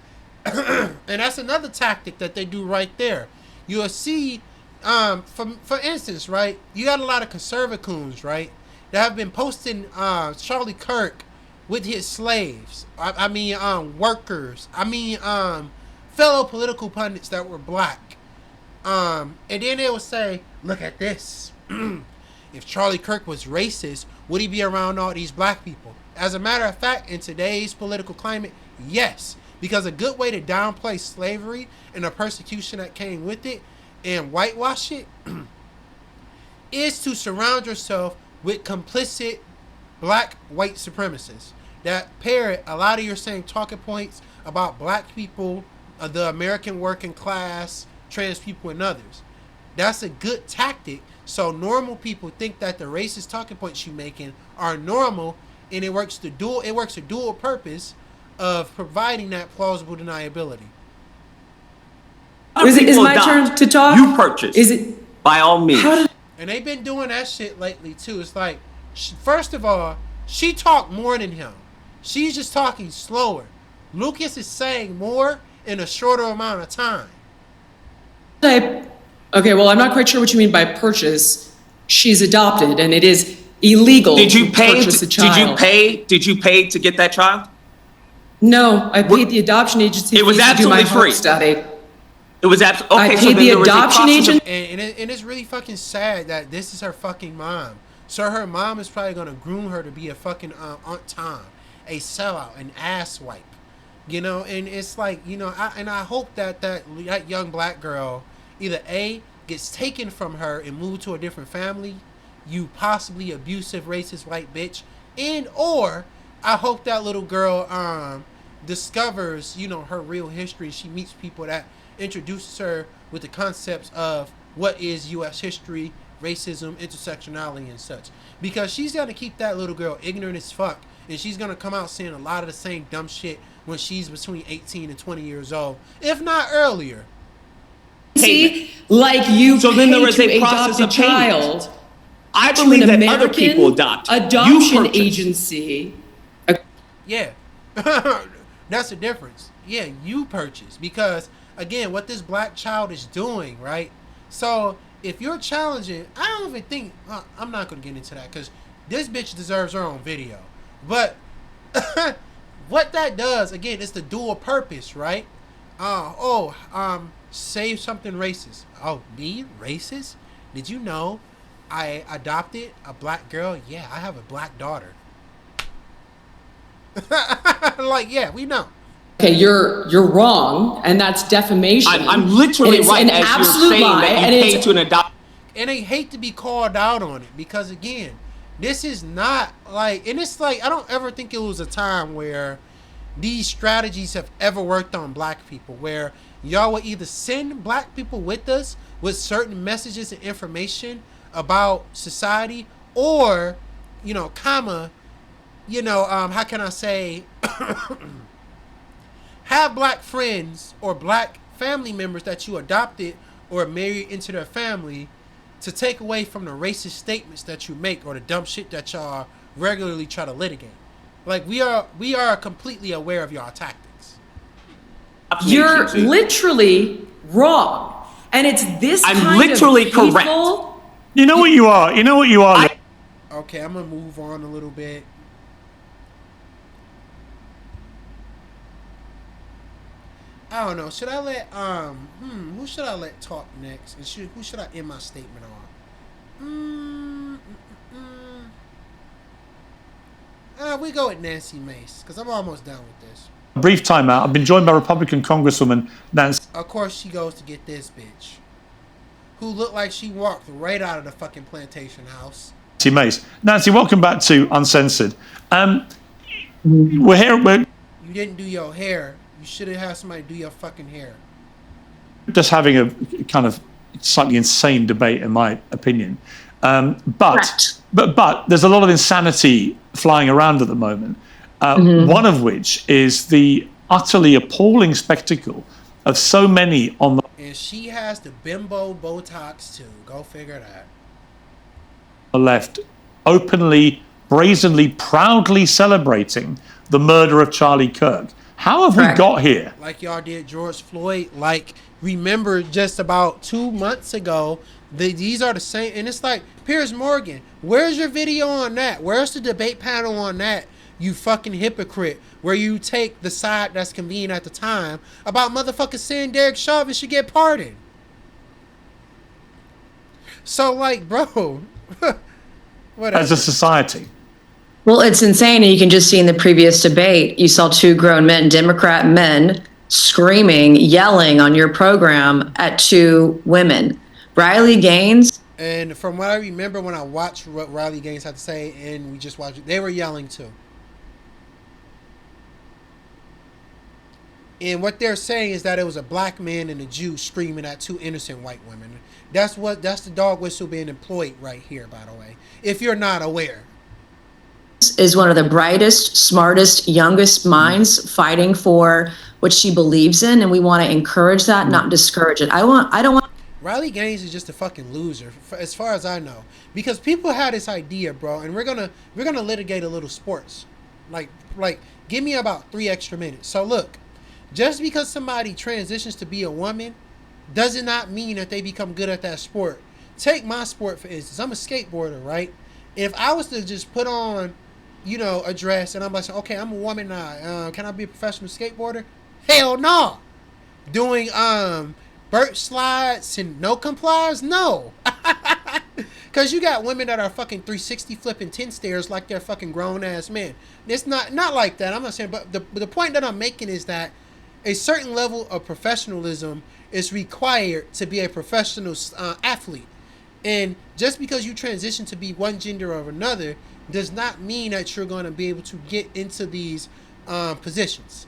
And that's another tactic that they do right there. You'll see, for instance, right, you got a lot of conservacoons, right, that have been posting Charlie Kirk with his slaves. I mean workers. I mean fellow political pundits that were black. And then they would say, look at this. If Charlie Kirk was racist, would he be around all these black people? As a matter of fact, in today's political climate, yes. Because a good way to downplay slavery and the persecution that came with it and whitewash it is to surround yourself with complicit black white supremacists that parrot a lot of your same talking points about black people, the American working class, trans people, and others. That's a good tactic. So normal people think that the racist talking points you making are normal, and it works a dual purpose of providing that plausible deniability. Is it my turn to talk? You purchase. Is it by all means? And they've been doing that shit lately too. It's like, first of all, she talked more than him. She's just talking slower. Lucas is saying more in a shorter amount of time. Okay, well, I'm not quite sure what you mean by purchase. She's adopted, and it is illegal to purchase a child. Did you pay to get that child? No, I paid the adoption agency. It was absolutely free. Study. It was absolutely okay. I paid the adoption agent, and it's really fucking sad that this is her fucking mom. So her mom is probably gonna groom her to be a fucking Aunt Tom, a sellout, an asswipe, you know. And it's like, you know, I hope that young black girl either A, gets taken from her and moved to a different family, you possibly abusive racist white bitch, and or I hope that little girl discovers, you know, her real history. She meets people that introduces her with the concepts of what is U.S. history, racism, intersectionality, and such. Because she's going to keep that little girl ignorant as fuck, and she's going to come out saying a lot of the same dumb shit when she's between 18 and 20 years old, if not earlier. See, like you so then there is a process of child. I believe that other people adopt. Adoption agency. Yeah, that's the difference. Yeah, you purchase, because again, what this black child is doing, right? So if you're challenging, I don't even think I'm not gonna get into that because this bitch deserves her own video. But what that does, again, it's the dual purpose, right? Say something racist. Oh, me? Racist? Did you know I adopted a black girl? Yeah, I have a black daughter. Like, yeah, we know. Okay, you're wrong, and that's defamation. I'm literally right, as you're saying that you paid to an adopt. And they hate to be called out on it because, again, this is not like, and it's like, I don't ever think it was a time where these strategies have ever worked on black people, where y'all would either send black people with us with certain messages and information about society, or, you know, how can I say, have black friends or black family members that you adopted or married into their family to take away from the racist statements that you make or the dumb shit that y'all regularly try to litigate. Like, we are completely aware of y'all tactics. You're literally wrong, and it's this. I'm literally correct. You know what you are. You know what you are. Okay, I'm gonna move on a little bit. I don't know. Should I let who should I let talk next? And who should I end my statement on? We go with Nancy Mace, because I'm almost done with this. A brief timeout. I've been joined by Republican Congresswoman Nancy. Of course, she goes to get this bitch, who looked like she walked right out of the fucking plantation house. Nancy Mace. Nancy, welcome back to Uncensored. We're here. You didn't do your hair. You should have had somebody do your fucking hair. Just having a kind of slightly insane debate, in my opinion. But there's a lot of insanity flying around at the moment. One of which is the utterly appalling spectacle of so many on the... And she has the bimbo Botox too. Go figure that. ...the left, openly, brazenly, proudly celebrating the murder of Charlie Kirk. How have we got here? Like y'all did George Floyd. Like, remember just about 2 months ago, these are the same. And it's like, Piers Morgan, where's your video on that? Where's the debate panel on that? You fucking hypocrite. Where you take the side that's convenient at the time about motherfuckers saying Derek Chauvin should get pardoned. So, like, bro, whatever. As a society. Well, it's insane. And you can just see in the previous debate, you saw two grown men, Democrat men, screaming, yelling on your program at two women. Riley Gaines. And from what I remember when I watched what Riley Gaines had to say, and we just watched it, they were yelling too. And what they're saying is that it was a black man and a Jew screaming at two innocent white women. That's the dog whistle being employed right here, by the way, if you're not aware. Is one of the brightest, smartest, youngest minds fighting for what she believes in, and we want to encourage that, not discourage it. I don't want Riley Gaines is just a fucking loser, as far as I know, because people had this idea, bro, and we're gonna litigate a little sports, like give me about 3 extra minutes. So look, just because somebody transitions to be a woman, does not mean that they become good at that sport. Take my sport for instance. I'm a skateboarder, right? If I was to just put on, a dress, and I'm like, okay, I'm a woman now. Can I be a professional skateboarder? Hell no. Doing birch slides and no complies? No. Because you got women that are fucking 360 flipping 10 stairs like they're fucking grown ass men. It's not like that. I'm not saying, but the point that I'm making is that a certain level of professionalism is required to be a professional athlete. And just because you transition to be one gender or another does not mean that you're going to be able to get into these positions.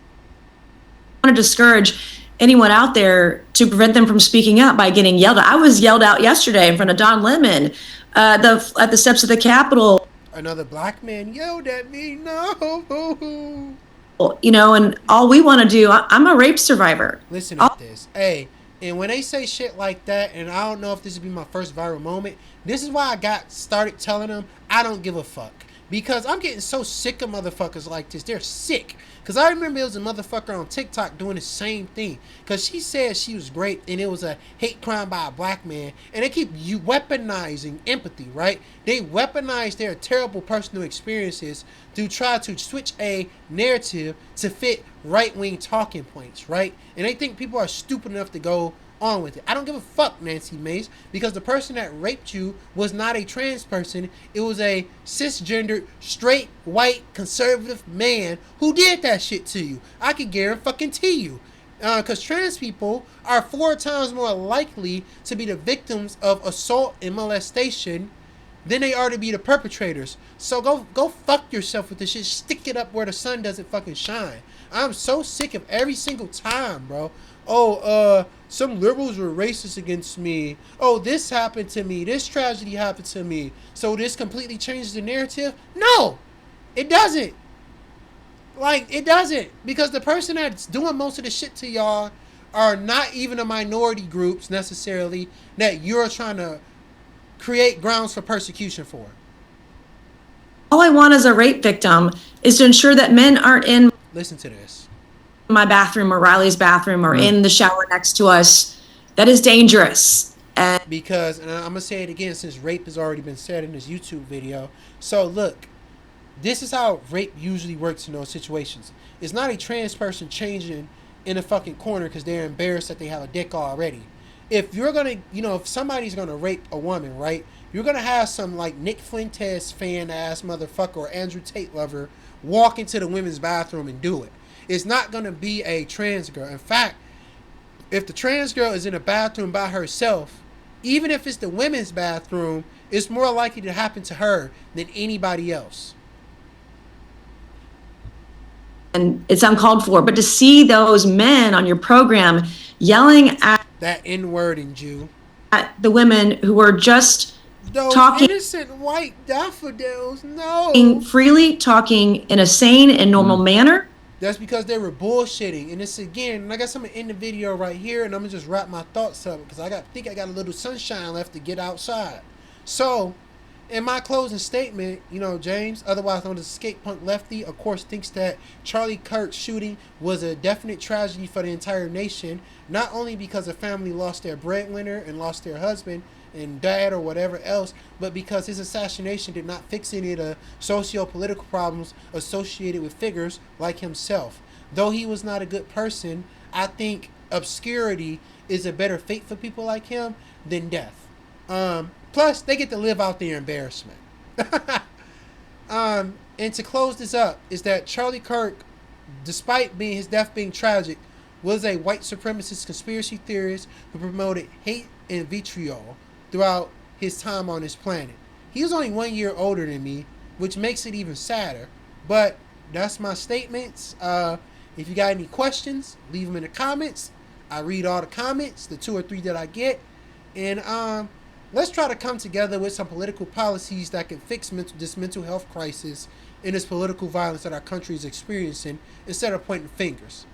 I want to discourage anyone out there to prevent them from speaking up by getting yelled at. I was yelled out yesterday in front of Don Lemon at the steps of the Capitol. Another black man yelled at me. No. And all we want to do, I'm a rape survivor. Listen to this. Hey, and when they say shit like that, and I don't know if this would be my first viral moment, this is why I got started telling them I don't give a fuck. Because I'm getting so sick of motherfuckers like this. They're sick. Because I remember there was a motherfucker on TikTok doing the same thing. Because she said she was raped and it was a hate crime by a black man. And they keep weaponizing empathy, right? They weaponize their terrible personal experiences to try to switch a narrative to fit right-wing talking points, right? And they think people are stupid enough to go on with it. I don't give a fuck, Nancy Mace, because the person that raped you was not a trans person. It was a cisgendered, straight, white, conservative man who did that shit to you. I can guarantee you. Because trans people are 4 times more likely to be the victims of assault and molestation than they are to be the perpetrators. So go fuck yourself with this shit. Stick it up where the sun doesn't fucking shine. I'm so sick of every single time, bro. Some liberals were racist against me. Oh, this happened to me. This tragedy happened to me. So this completely changes the narrative? No, it doesn't. It doesn't. Because the person that's doing most of the shit to y'all are not even the minority groups necessarily that you're trying to create grounds for persecution for. All I want as a rape victim is to ensure that men aren't in Listen to this. my bathroom or Riley's bathroom or in the shower next to us. That is dangerous. And I'm going to say it again since rape has already been said in this YouTube video. So look, this is how rape usually works in those situations. It's not a trans person changing in a fucking corner because they're embarrassed that they have a dick already. If you're going to, if somebody's going to rape a woman, right, you're going to have some like Nick Fuentes fan ass motherfucker or Andrew Tate lover walk into the women's bathroom and do it. It's not going to be a trans girl. In fact, if the trans girl is in a bathroom by herself, even if it's the women's bathroom, it's more likely to happen to her than anybody else. And it's uncalled for. But to see those men on your program yelling at that N-word in Jew, at the women who are just those talking innocent white daffodils, no, freely, talking in a sane and normal manner. That's because they were bullshitting. And it's again, and I guess I'm gonna end the video right here, and I'm gonna just wrap my thoughts up because I think I got a little sunshine left to get outside. So, in my closing statement, James, otherwise known as Skate Punk Lefty, of course, thinks that Charlie Kirk's shooting was a definite tragedy for the entire nation, not only because the family lost their breadwinner and lost their husband and dad or whatever else, but because his assassination did not fix any of the socio-political problems associated with figures like himself. Though he was not a good person, I think obscurity is a better fate for people like him than death. Plus, they get to live out their embarrassment. And to close this up, is that Charlie Kirk, despite his death being tragic, was a white supremacist conspiracy theorist who promoted hate and vitriol throughout his time on this planet. He was only 1 year older than me, which makes it even sadder. But that's my statements. If you got any questions, leave them in the comments. I read all the comments, the 2 or 3 that I get. And let's try to come together with some political policies that can fix this mental health crisis and this political violence that our country is experiencing instead of pointing fingers.